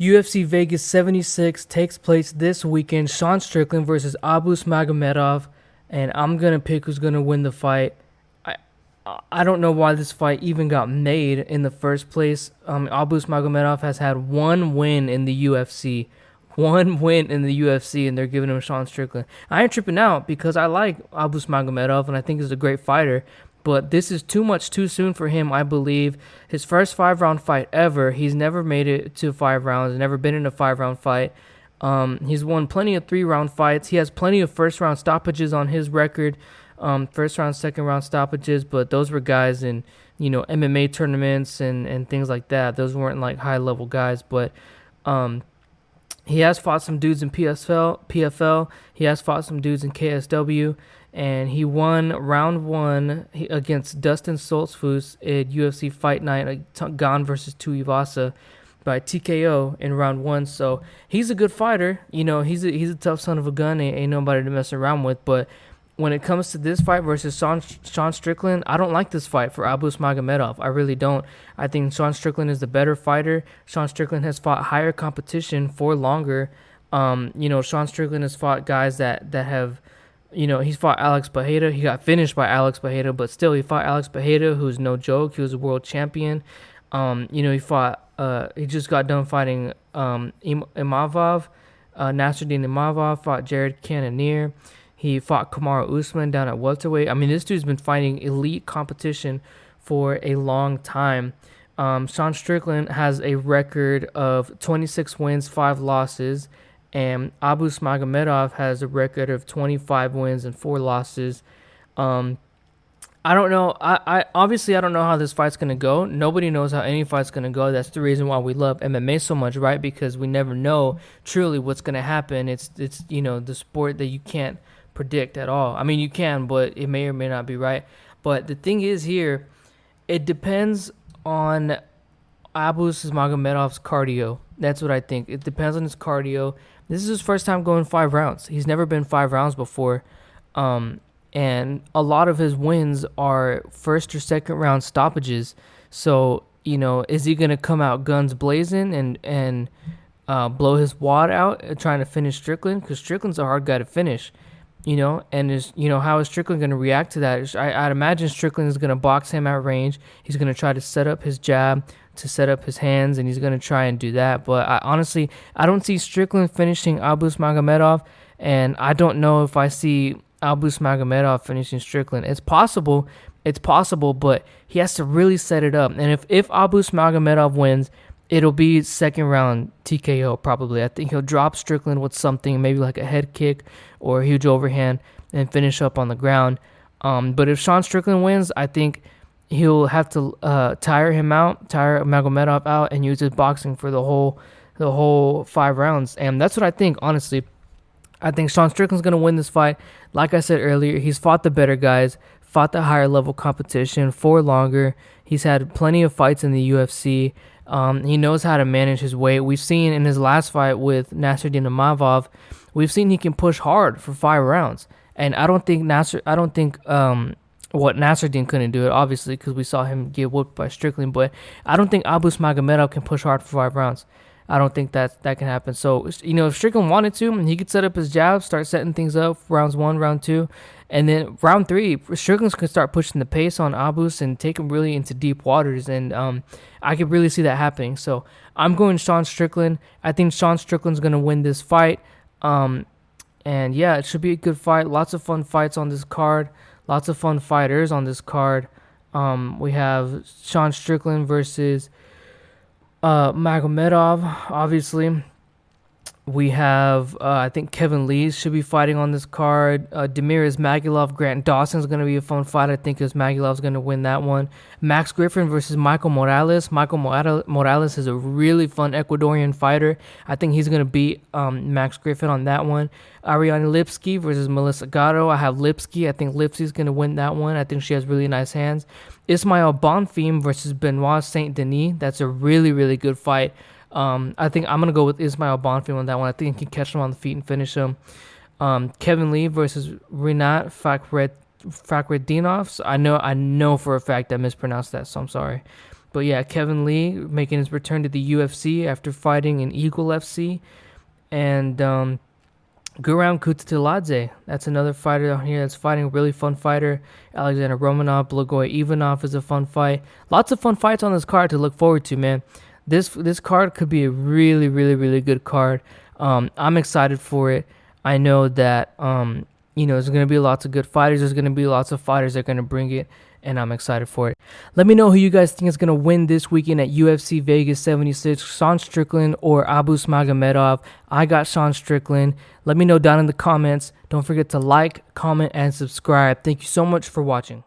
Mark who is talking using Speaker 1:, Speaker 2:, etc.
Speaker 1: UFC Vegas 76 takes place this weekend. Sean Strickland versus Abus Magomedov, and I'm gonna pick who's gonna win the fight. I I don't know why this fight even got made in the first place. Abus Magomedov has had one win in the UFC, and they're giving him Sean Strickland. I ain't tripping out because I like Abus Magomedov and I think he's a great fighter. But this is too much too soon for him, I believe. His first 5 round fight ever. He's never made it to 5 rounds, never been in a 5 round fight. He's won plenty of 3 round fights. He has plenty of first round stoppages on his record. First round, second round stoppages, but those were guys in, MMA tournaments and things like that. Those weren't like high level guys, but he has fought some dudes in PFL. He has fought some dudes in KSW, and he won round one against Dustin Stoltzfus at UFC Fight Night, Gan versus Tuivasa, by TKO in round one. So he's a good fighter. He's a tough son of a gun. Ain't nobody to mess around with. But when it comes to this fight versus Sean Strickland, I don't like this fight for Abus Magomedov. I really don't. I think Sean Strickland is the better fighter. Sean Strickland has fought higher competition for longer. Sean Strickland has fought guys that have, he's fought Alex Bajeda. He got finished by Alex Bajeda, but still he fought Alex Bajeda, who's no joke. He was a world champion. He just got done fighting Nasruddin Imavov, fought Jared Cannonier. He fought Kamaru Usman down at welterweight. I mean, this dude's been fighting elite competition for a long time. Sean Strickland has a record of 26 wins, 5 losses, and Abus Magomedov has a record of 25 wins and 4 losses. I don't know. I obviously I don't know how this fight's gonna go. Nobody knows how any fight's gonna go. That's the reason why we love MMA so much, right? Because we never know truly what's gonna happen. It's the sport that you can't predict at all. I mean, you can, but it may or may not be right. But the thing is here, it depends on Abus Magomedov's cardio. That's what I think. It depends on his cardio. This is his first time going 5 rounds. He's never been 5 rounds before. And a lot of his wins are first or second round stoppages. So, is he going to come out guns blazing and blow his wad out trying to finish Strickland? Because Strickland's a hard guy to finish, and how is Strickland going to react to that? I'd imagine Strickland is going to box him at range. He's going to try to set up his jab, to set up his hands, and he's going to try and do that. But I don't see Strickland finishing Abus Magomedov, and I don't know if I see Abus Magomedov finishing Strickland. It's possible, but he has to really set it up. And if Abus Magomedov wins, it'll be second round TKO probably. I think he'll drop Strickland with something, maybe like a head kick or a huge overhand, and finish up on the ground. But if Sean Strickland wins, I think he'll have to tire Magomedov out, and use his boxing for the whole 5 rounds. And that's what I think, honestly. I think Sean Strickland's going to win this fight. Like I said earlier, he's fought the better guys, fought the higher level competition for longer. He's had plenty of fights in the UFC. He knows how to manage his weight. We've seen in his last fight with Nasruddin Imavov, we've seen he can push hard for 5 rounds. And I don't think Nasruddin couldn't do it, obviously, because we saw him get whooped by Strickland. But I don't think Abus Magomedov can push hard for 5 rounds. I don't think that can happen. So, if Strickland wanted to, he could set up his jab, start setting things up, rounds 1, round 2, and then round 3, Strickland could start pushing the pace on Abus and take him really into deep waters, and I could really see that happening. So, I'm going Sean Strickland. I think Sean Strickland's going to win this fight, and yeah, it should be a good fight. Lots of fun fights on this card, lots of fun fighters on this card. We have Sean Strickland versus Magomedov, obviously. We have, I think Kevin Lee should be fighting on this card. Demiris Magulov, Grant Dawson's going to be a fun fight. I think Magulov's going to win that one. Max Griffin versus Michael Morales. Michael Morales is a really fun Ecuadorian fighter. I think he's going to beat Max Griffin on that one. Ariane Lipski versus Melissa Gatto. I have Lipski. I think Lipski's going to win that one. I think she has really nice hands. Ismail Bonfim versus Benoit Saint Denis. That's a really, really good fight. I think I'm going to go with Ismail Bonfim on that one. I think he can catch him on the feet and finish him. Kevin Lee versus Rinat Fakhretdinov. So I know for a fact I mispronounced that, so I'm sorry. But yeah, Kevin Lee making his return to the UFC after fighting in Eagle FC. And Guram Kutatiladze, that's another fighter on here that's fighting, a really fun fighter. Alexander Romanov, Blagoy Ivanov is a fun fight. Lots of fun fights on this card to look forward to, man. This card could be a really, really, really good card. I'm excited for it. I know that there's going to be lots of good fighters. There's going to be lots of fighters that are going to bring it, and I'm excited for it. Let me know who you guys think is going to win this weekend at UFC Vegas 76, Sean Strickland or Abus Magomedov. I got Sean Strickland. Let me know down in the comments. Don't forget to like, comment, and subscribe. Thank you so much for watching.